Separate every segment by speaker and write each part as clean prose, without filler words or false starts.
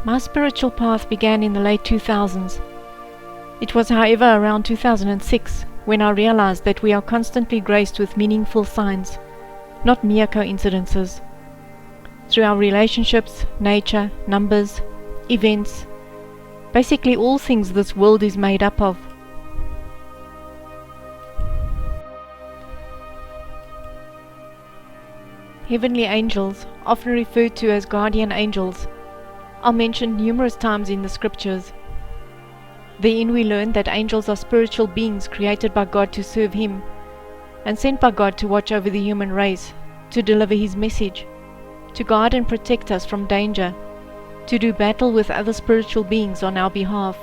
Speaker 1: My spiritual path began in the late 2000s. It was, however, around 2006 when I realized that we are constantly graced with meaningful signs, not mere coincidences. Through our relationships, nature, numbers, events, basically all things this world is made up of. Heavenly angels, often referred to as guardian angels, are mentioned numerous times in the scriptures. Therein we learn that angels are spiritual beings created by God to serve Him, and sent by God to watch over the human race, to deliver His message, to guard and protect us from danger, to do battle with other spiritual beings on our behalf.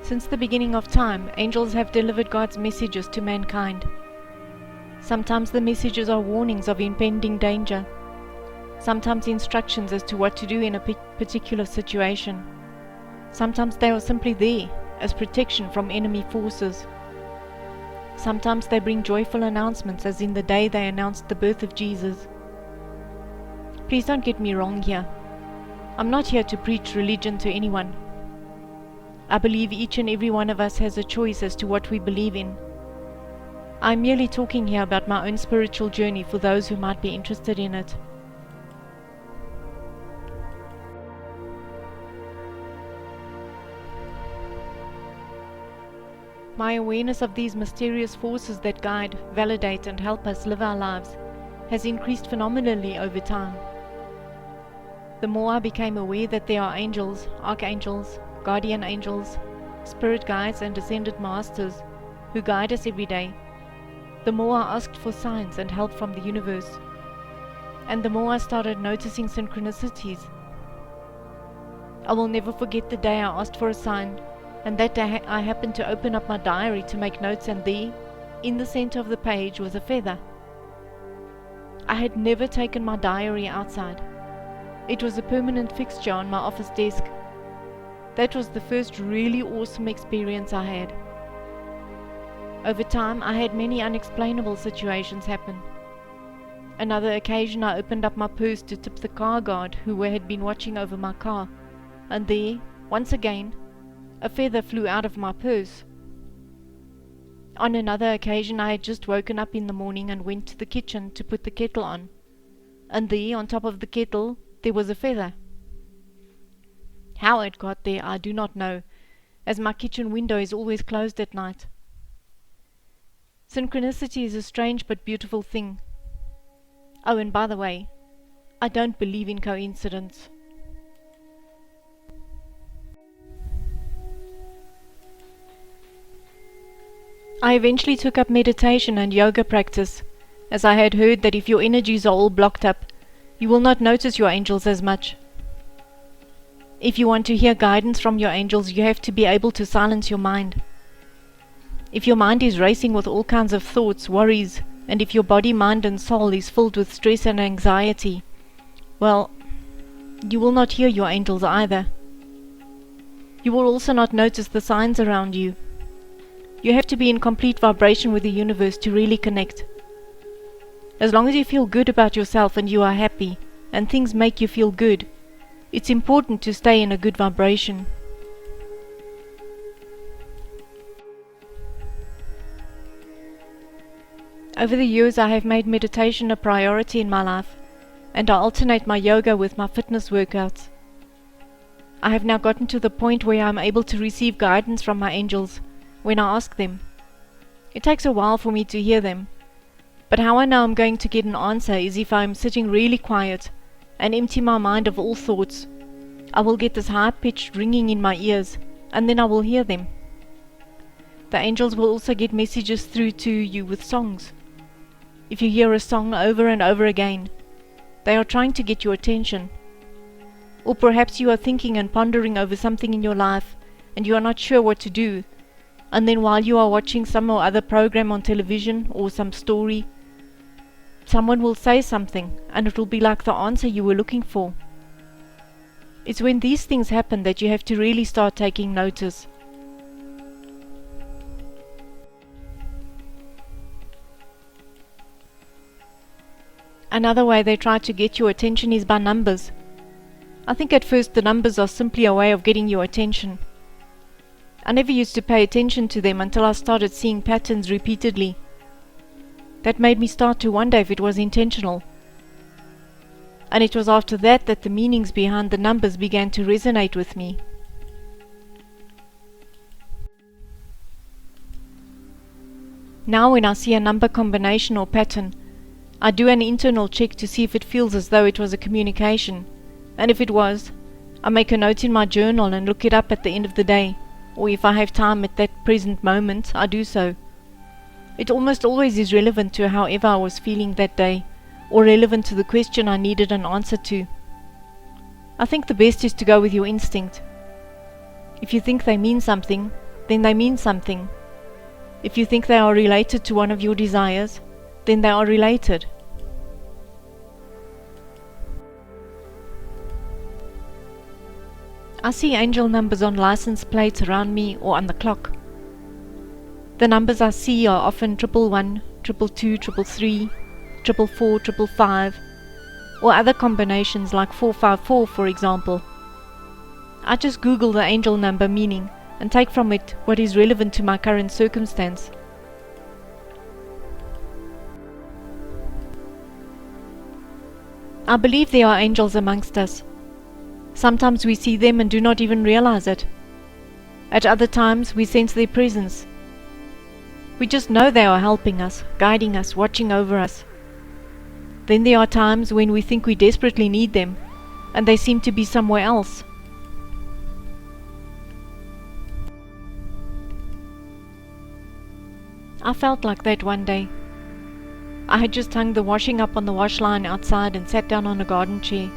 Speaker 1: Since the beginning of time, angels have delivered God's messages to mankind. Sometimes the messages are warnings of impending danger, sometimes instructions as to what to do in a particular situation. Sometimes they are simply there as protection from enemy forces. Sometimes they bring joyful announcements, as in the day they announced the birth of Jesus. Please don't get me wrong here. I'm not here to preach religion to anyone. I believe each and every one of us has a choice as to what we believe in. I'm merely talking here about my own spiritual journey for those who might be interested in it. My awareness of these mysterious forces that guide, validate, and help us live our lives has increased phenomenally over time. The more I became aware that there are angels, archangels, guardian angels, spirit guides, and ascended masters who guide us every day, the more I asked for signs and help from the universe, and the more I started noticing synchronicities. I will never forget the day I asked for a sign, and that day I happened to open up my diary to make notes, and there, in the center of the page, was a feather. I had never taken my diary outside. It was a permanent fixture on my office desk. That was the first really awesome experience I had. Over time, I had many unexplainable situations happen. Another occasion, I opened up my purse to tip the car guard who had been watching over my car, and there, once again, a feather flew out of my purse. On another occasion, I had just woken up in the morning and went to the kitchen to put the kettle on, and there, on top of the kettle, there was a feather. How it got there, I do not know, as my kitchen window is always closed at night. Synchronicity is a strange but beautiful thing. Oh, and by the way, I don't believe in coincidence. I eventually took up meditation and yoga practice, as I had heard that if your energies are all blocked up, you will not notice your angels as much. If you want to hear guidance from your angels, you have to be able to silence your mind. If your mind is racing with all kinds of thoughts, worries, and if your body, mind, and soul is filled with stress and anxiety, well, you will not hear your angels either. You will also not notice the signs around you. You have to be in complete vibration with the universe to really connect. As long as you feel good about yourself and you are happy, and things make you feel good, it's important to stay in a good vibration. Over the years, I have made meditation a priority in my life, and I alternate my yoga with my fitness workouts. I have now gotten to the point where I am able to receive guidance from my angels when I ask them. It takes a while for me to hear them, but how I know I'm going to get an answer is if I am sitting really quiet and empty my mind of all thoughts. I will get this high-pitched ringing in my ears, and then I will hear them. The angels will also get messages through to you with songs. If you hear a song over and over again, they are trying to get your attention. Or perhaps you are thinking and pondering over something in your life, and you are not sure what to do, and then while you are watching some or other program on television or some story, someone will say something, and it will be like the answer you were looking for. It's when these things happen that you have to really start taking notice. Another way they try to get your attention is by numbers. I think at first the numbers are simply a way of getting your attention. I never used to pay attention to them until I started seeing patterns repeatedly. That made me start to wonder if it was intentional. And it was after that that the meanings behind the numbers began to resonate with me. Now when I see a number combination or pattern, I do an internal check to see if it feels as though it was a communication, and if it was, I make a note in my journal and look it up at the end of the day, or if I have time at that present moment, I do so. It almost always is relevant to however I was feeling that day, or relevant to the question I needed an answer to. I think the best is to go with your instinct. If you think they mean something, then they mean something. If you think they are related to one of your desires, then they are related. I see angel numbers on license plates around me or on the clock. The numbers I see are often 111, 222, 333, 444, 555, or other combinations like 454 for example. I just Google the angel number meaning and take from it what is relevant to my current circumstance. I believe there are angels amongst us. Sometimes we see them and do not even realize it. At other times we sense their presence. We just know they are helping us, guiding us, watching over us. Then there are times when we think we desperately need them, and they seem to be somewhere else. I felt like that one day. I had just hung the washing up on the wash line outside and sat down on a garden chair.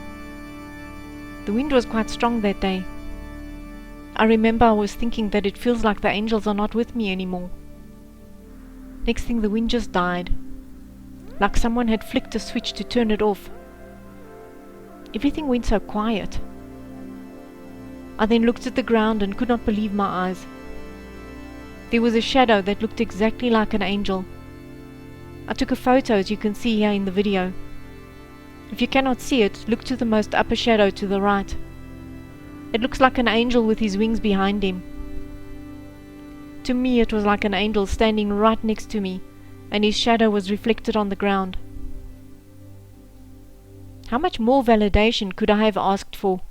Speaker 1: The wind was quite strong that day. I remember I was thinking that it feels like the angels are not with me anymore. Next thing the wind just died, like someone had flicked a switch to turn it off. Everything went so quiet. I then looked at the ground and could not believe my eyes. There was a shadow that looked exactly like an angel. I took a photo, as you can see here in the video. If you cannot see it, look to the most upper shadow to the right. It looks like an angel with his wings behind him. To me it was like an angel standing right next to me, and his shadow was reflected on the ground. How much more validation could I have asked for?